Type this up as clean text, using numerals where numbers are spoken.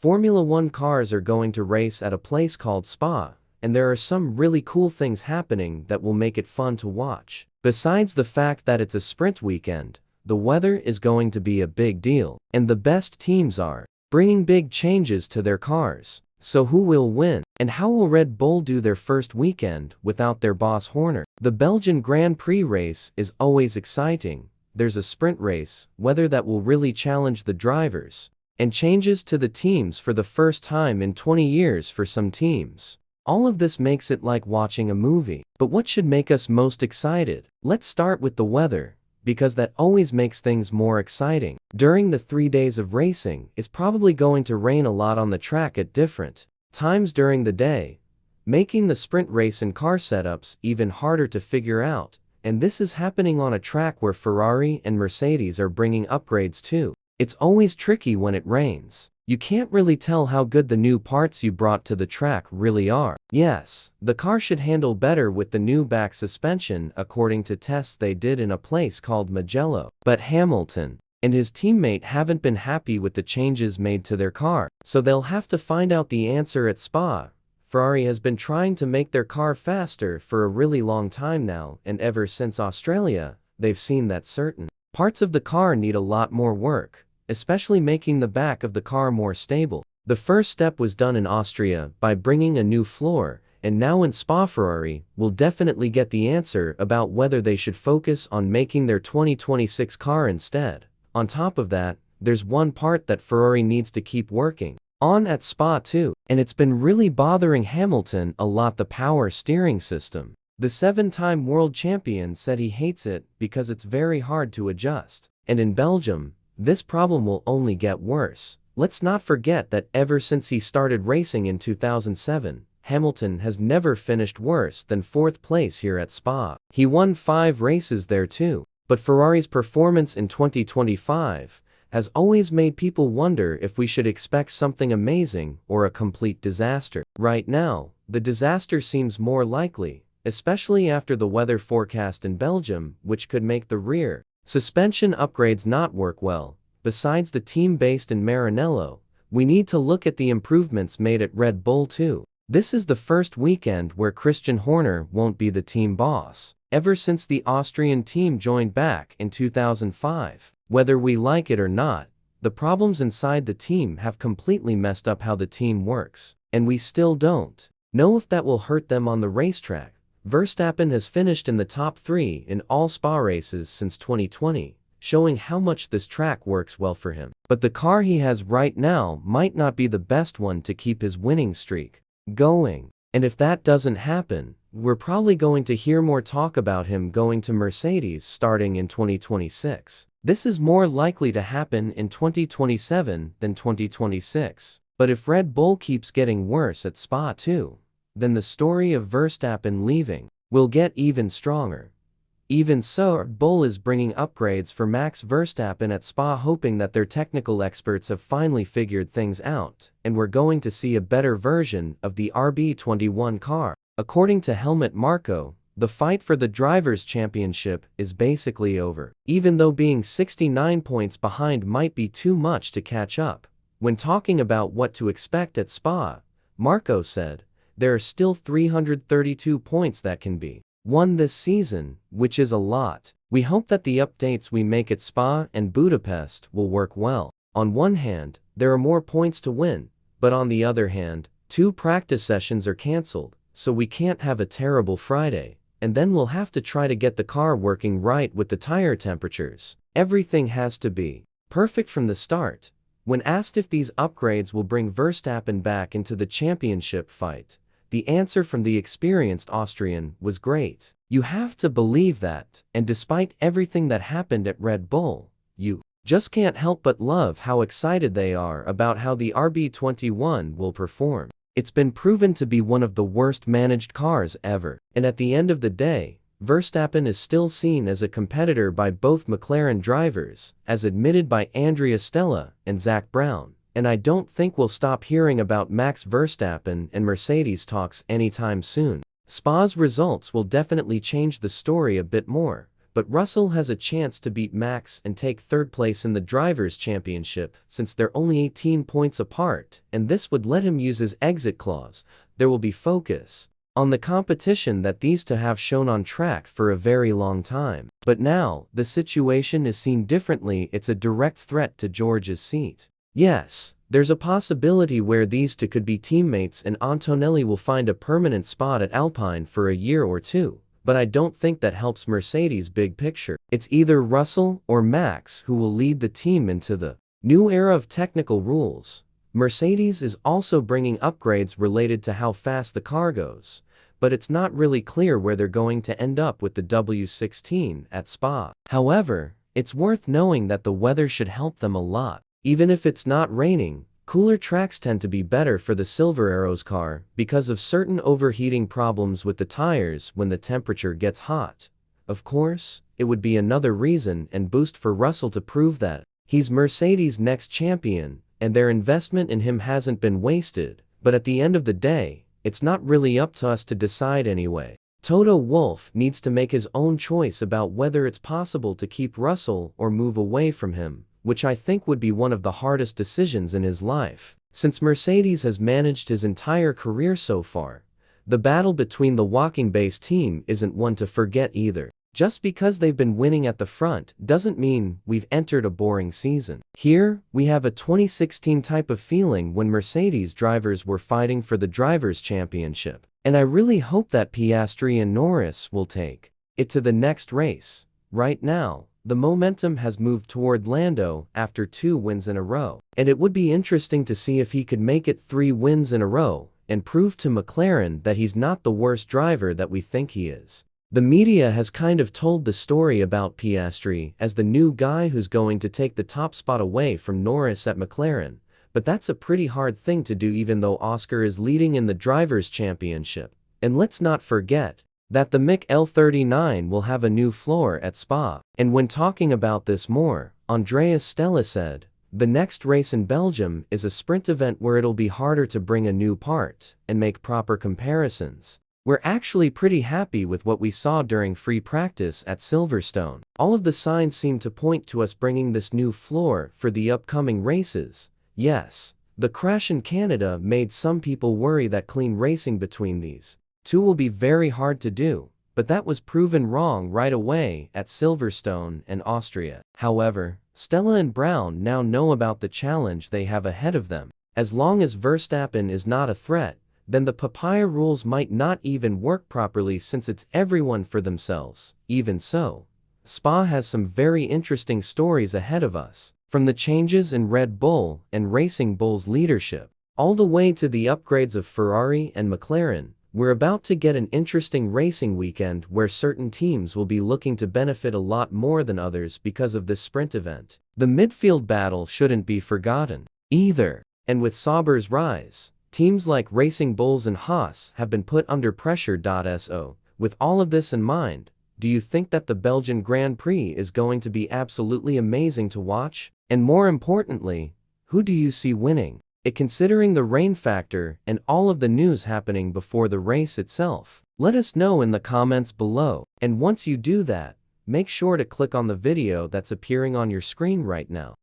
Formula One cars are going to race at a place called Spa, and there are some really cool things happening that will make it fun to watch. Besides the fact that it's a sprint weekend, the weather is going to be a big deal, and the best teams are bringing big changes to their cars. So who will win? And how will Red Bull do their first weekend without their boss Horner? The Belgian Grand Prix race is always exciting. There's a sprint race, whether that will really challenge the drivers, and changes to the teams for the first time in 20 years for some teams. All of this makes it like watching a movie. But what should make us most excited? Let's start with the weather, because that always makes things more exciting. During the 3 days of racing, it's probably going to rain a lot on the track at different times during the day, making the sprint race and car setups even harder to figure out. And this is happening on a track where Ferrari and Mercedes are bringing upgrades too. It's always tricky when it rains. You can't really tell how good the new parts you brought to the track really are. Yes, the car should handle better with the new back suspension according to tests they did in a place called Mugello. But Hamilton and his teammate haven't been happy with the changes made to their car, so they'll have to find out the answer at Spa. Ferrari has been trying to make their car faster for a really long time now, and ever since Australia, they've seen that certain parts of the car need a lot more work, especially making the back of the car more stable. The first step was done in Austria by bringing a new floor, and now in Spa Ferrari will definitely get the answer about whether they should focus on making their 2026 car instead. On top of that, there's one part that Ferrari needs to keep working on at Spa too, and it's been really bothering Hamilton a lot: the power steering system. The 7-time world champion said he hates it because it's very hard to adjust. And in Belgium, this problem will only get worse. Let's not forget that ever since he started racing in 2007, Hamilton has never finished worse than 4th place here at Spa. He won 5 races there too. But Ferrari's performance in 2025 has always made people wonder if we should expect something amazing or a complete disaster. Right now, the disaster seems more likely, especially after the weather forecast in Belgium, which could make the rear suspension upgrades not work well. Besides the team based in Maranello, we need to look at the improvements made at Red Bull too. This is the first weekend where Christian Horner won't be the team boss. Ever since the Austrian team joined back in 2005, whether we like it or not, the problems inside the team have completely messed up how the team works, and we still don't know if that will hurt them on the racetrack. Verstappen has finished in the top 3 in all Spa races since 2020, showing how much this track works well for him. But the car he has right now might not be the best one to keep his winning streak going. And if that doesn't happen, we're probably going to hear more talk about him going to Mercedes starting in 2026. This is more likely to happen in 2027 than 2026. But if Red Bull keeps getting worse at Spa too, then the story of Verstappen leaving will get even stronger. Even so, Red Bull is bringing upgrades for Max Verstappen at Spa, hoping that their technical experts have finally figured things out, and we're going to see a better version of the RB21 car. According to Helmut Marko, the fight for the Drivers' Championship is basically over, even though being 69 points behind might be too much to catch up. When talking about what to expect at Spa, Marko said, "There are still 332 points that can be won this season, which is a lot. We hope that the updates we make at Spa and Budapest will work well. On one hand, there are more points to win, but on the other hand, 2 practice sessions are cancelled, so we can't have a terrible Friday, and then we'll have to try to get the car working right with the tire temperatures. Everything has to be perfect from the start." When asked if these upgrades will bring Verstappen back into the championship fight, the answer from the experienced Austrian was great. "You have to believe that, and despite everything that happened at Red Bull, you just can't help but love how excited they are about how the RB21 will perform. It's been proven to be one of the worst managed cars ever, and at the end of the day, Verstappen is still seen as a competitor by both McLaren drivers, as admitted by Andrea Stella and Zak Brown. And I don't think we'll stop hearing about Max Verstappen and Mercedes talks anytime soon. Spa's results will definitely change the story a bit more, but Russell has a chance to beat Max and take third place in the Drivers' Championship since they're only 18 points apart, and this would let him use his exit clause. There will be focus on the competition that these two have shown on track for a very long time. But now, the situation is seen differently. It's a direct threat to George's seat. Yes, there's a possibility where these two could be teammates and Antonelli will find a permanent spot at Alpine for a year or two. But I don't think that helps Mercedes' big picture. It's either Russell or Max who will lead the team into the new era of technical rules. Mercedes is also bringing upgrades related to how fast the car goes, but it's not really clear where they're going to end up with the W16 at Spa. However, it's worth knowing that the weather should help them a lot. Even if it's not raining, cooler tracks tend to be better for the Silver Arrows car because of certain overheating problems with the tires when the temperature gets hot. Of course, it would be another reason and boost for Russell to prove that he's Mercedes' next champion, and their investment in him hasn't been wasted, but at the end of the day, it's not really up to us to decide anyway. Toto Wolff needs to make his own choice about whether it's possible to keep Russell or move away from him, which I think would be one of the hardest decisions in his life. Since Mercedes has managed his entire career so far, the battle between the Woking-based team isn't one to forget either. Just because they've been winning at the front doesn't mean we've entered a boring season. Here, we have a 2016 type of feeling when Mercedes drivers were fighting for the Drivers' Championship. And I really hope that Piastri and Norris will take it to the next race. Right now, the momentum has moved toward Lando after 2 wins in a row. And it would be interesting to see if he could make it 3 wins in a row and prove to McLaren that he's not the worst driver that we think he is. The media has kind of told the story about Piastri as the new guy who's going to take the top spot away from Norris at McLaren, but that's a pretty hard thing to do even though Oscar is leading in the Drivers' Championship. And let's not forget that the Mick L39 will have a new floor at Spa. And when talking about this more, Andreas Stella said, "The next race in Belgium is a sprint event where it'll be harder to bring a new part and make proper comparisons. We're actually pretty happy with what we saw during free practice at Silverstone. All of the signs seem to point to us bringing this new floor for the upcoming races. Yes, the crash in Canada made some people worry that clean racing between these two will be very hard to do, but that was proven wrong right away at Silverstone and Austria." However, Stella and Brown now know about the challenge they have ahead of them. As long as Verstappen is not a threat, then the papaya rules might not even work properly since it's everyone for themselves. Even so, Spa has some very interesting stories ahead of us, from the changes in Red Bull and Racing Bull's leadership, all the way to the upgrades of Ferrari and McLaren. We're about to get an interesting racing weekend where certain teams will be looking to benefit a lot more than others because of this sprint event. The midfield battle shouldn't be forgotten either, and with Sauber's rise, teams like Racing Bulls and Haas have been put under pressure. So, with all of this in mind, do you think that the Belgian Grand Prix is going to be absolutely amazing to watch? And more importantly, who do you see winning? Considering the rain factor and all of the news happening before the race itself, let us know in the comments below. And once you do that, make sure to click on the video that's appearing on your screen right now.